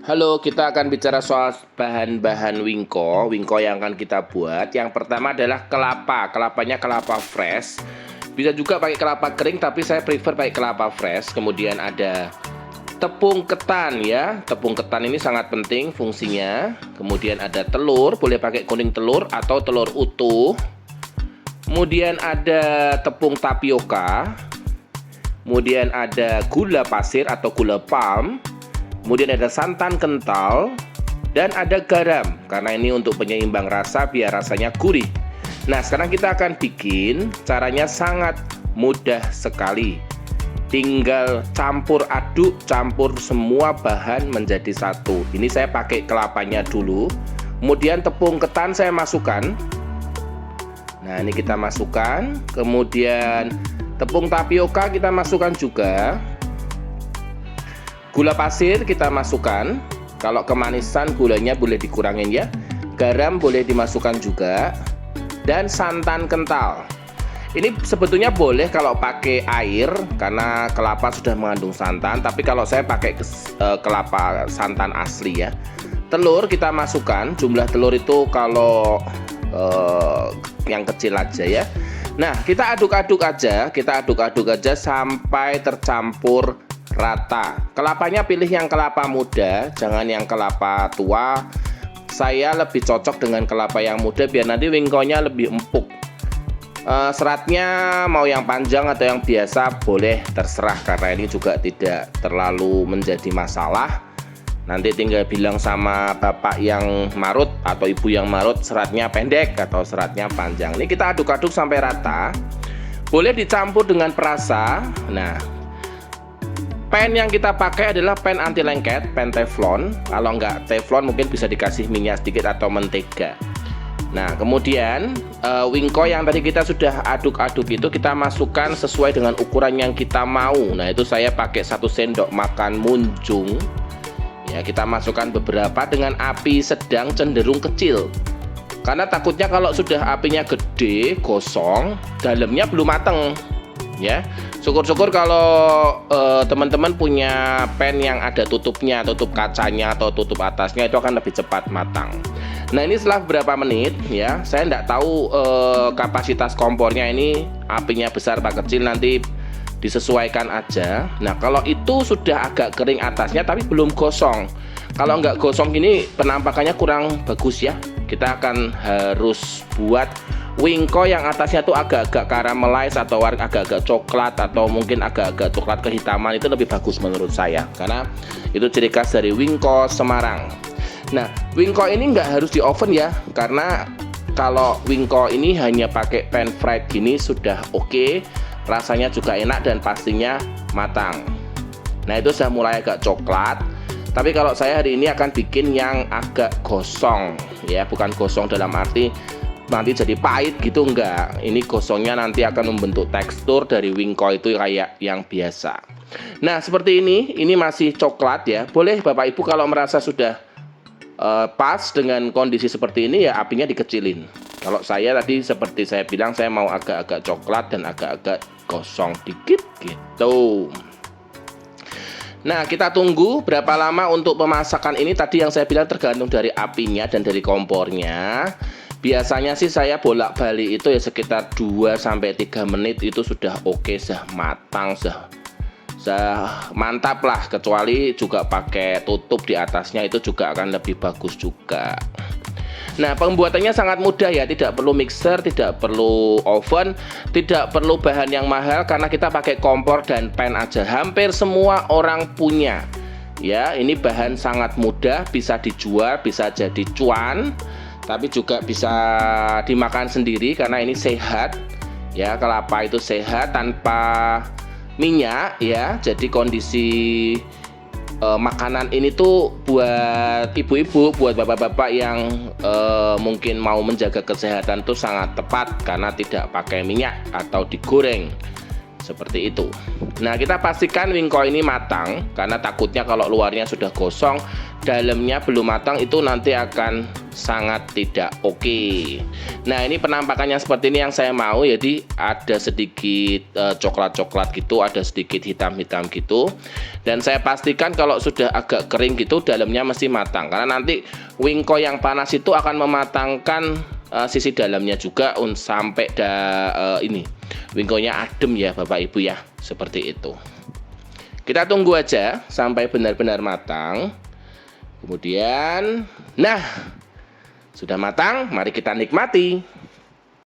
Halo, kita akan bicara soal bahan-bahan wingko yang akan kita buat. Yang pertama adalah kelapa. Kelapanya kelapa fresh. Bisa juga pakai kelapa kering, tapi saya prefer pakai kelapa fresh. Kemudian ada tepung ketan ya. Tepung ketan ini sangat penting fungsinya. Kemudian ada telur, boleh pakai kuning telur atau telur utuh. Kemudian ada tepung tapioka. Kemudian ada gula pasir atau gula palm. Kemudian ada santan kental dan ada garam karena ini untuk penyeimbang rasa biar rasanya gurih. Nah, sekarang kita akan bikin. Caranya sangat mudah sekali. Tinggal campur aduk, campur semua bahan menjadi satu. Ini saya pakai kelapanya dulu. Kemudian tepung ketan saya masukkan. Nah, ini kita masukkan. Kemudian tepung tapioka kita masukkan juga. Gula pasir kita masukkan. Kalau kemanisan gulanya boleh dikurangin ya. Garam boleh dimasukkan juga. Dan santan kental. Ini sebetulnya boleh kalau pakai air karena kelapa sudah mengandung santan. Tapi kalau saya pakai kelapa santan asli ya. Telur kita masukkan. Jumlah telur itu kalau yang kecil aja ya. Nah, kita aduk-aduk aja. Kita aduk-aduk aja sampai tercampur rata. Kelapanya pilih yang kelapa muda, jangan yang kelapa tua. Saya lebih cocok dengan kelapa yang muda biar nanti wingkonya lebih empuk. Seratnya mau yang panjang atau yang biasa boleh, terserah karena ini juga tidak terlalu menjadi masalah. Nanti tinggal bilang sama bapak yang marut atau ibu yang marut seratnya pendek atau seratnya panjang. Ini kita aduk-aduk sampai rata. Boleh dicampur dengan perasa. Nah, pen yang kita pakai adalah pen anti lengket, pen teflon. Kalau nggak teflon mungkin bisa dikasih minyak sedikit atau mentega. Nah, kemudian wingko yang tadi kita sudah aduk-aduk itu kita masukkan sesuai dengan ukuran yang kita mau. Nah, itu saya pakai 1 sendok makan munjung. Ya, kita masukkan beberapa dengan api sedang cenderung kecil. Karena takutnya kalau sudah apinya gede, gosong, dalamnya belum mateng. Ya, syukur-syukur kalau teman-teman punya pen yang ada tutupnya, tutup kacanya atau tutup atasnya, itu akan lebih cepat matang. Nah, ini setelah beberapa menit ya, saya nggak tahu kapasitas kompornya ini apinya besar apa kecil, nanti disesuaikan aja. Nah, kalau itu sudah agak kering atasnya tapi belum gosong, kalau nggak gosong gini penampakannya kurang bagus ya. Kita akan harus buat wingko yang atasnya tuh agak-agak karamelize atau agak-agak coklat atau mungkin agak-agak coklat kehitaman, itu lebih bagus menurut saya karena itu ciri khas dari wingko Semarang. Nah, wingko ini nggak harus di oven ya, karena kalau wingko ini hanya pakai pan fried gini sudah oke, rasanya juga enak dan pastinya matang. Nah, itu sudah mulai agak coklat. Tapi kalau saya hari ini akan bikin yang agak gosong ya, bukan gosong dalam arti nanti jadi pahit gitu, enggak. Ini gosongnya nanti akan membentuk tekstur dari wingko itu kayak yang biasa. Nah, seperti ini masih coklat ya. Boleh Bapak Ibu kalau merasa sudah pas dengan kondisi seperti ini ya apinya dikecilin. Kalau saya tadi seperti saya bilang, saya mau agak-agak coklat dan agak-agak gosong dikit gitu. Nah, kita tunggu berapa lama untuk pemasakan ini. Tadi yang saya bilang tergantung dari apinya dan dari kompornya. Biasanya sih saya bolak-balik itu ya sekitar 2-3 menit itu sudah oke, sudah matang, sudah mantap lah. Kecuali juga pakai tutup di atasnya, itu juga akan lebih bagus juga. Nah, pembuatannya sangat mudah ya, tidak perlu mixer, tidak perlu oven, tidak perlu bahan yang mahal karena kita pakai kompor dan pan aja. Hampir semua orang punya. Ya, ini bahan sangat mudah, bisa dijual, bisa jadi cuan, tapi juga bisa dimakan sendiri karena ini sehat. Ya, kelapa itu sehat tanpa minyak ya. Jadi kondisi makanan ini tuh buat ibu-ibu, buat bapak-bapak yang mungkin mau menjaga kesehatan tuh sangat tepat karena tidak pakai minyak atau digoreng. seperti itu. Nah, kita pastikan wingko ini matang, karena takutnya kalau luarnya sudah gosong, dalamnya belum matang, itu nanti akan sangat tidak oke. Nah, ini penampakannya seperti ini yang saya mau, jadi ada sedikit coklat-coklat gitu, ada sedikit hitam-hitam gitu. Dan saya pastikan kalau sudah agak kering gitu, dalamnya mesti matang, karena nanti wingko yang panas itu akan mematangkan sisi dalamnya juga sampai ini wingkonya adem ya Bapak Ibu ya, seperti itu. Kita tunggu aja sampai benar-benar matang. Kemudian, nah, sudah matang, mari kita nikmati.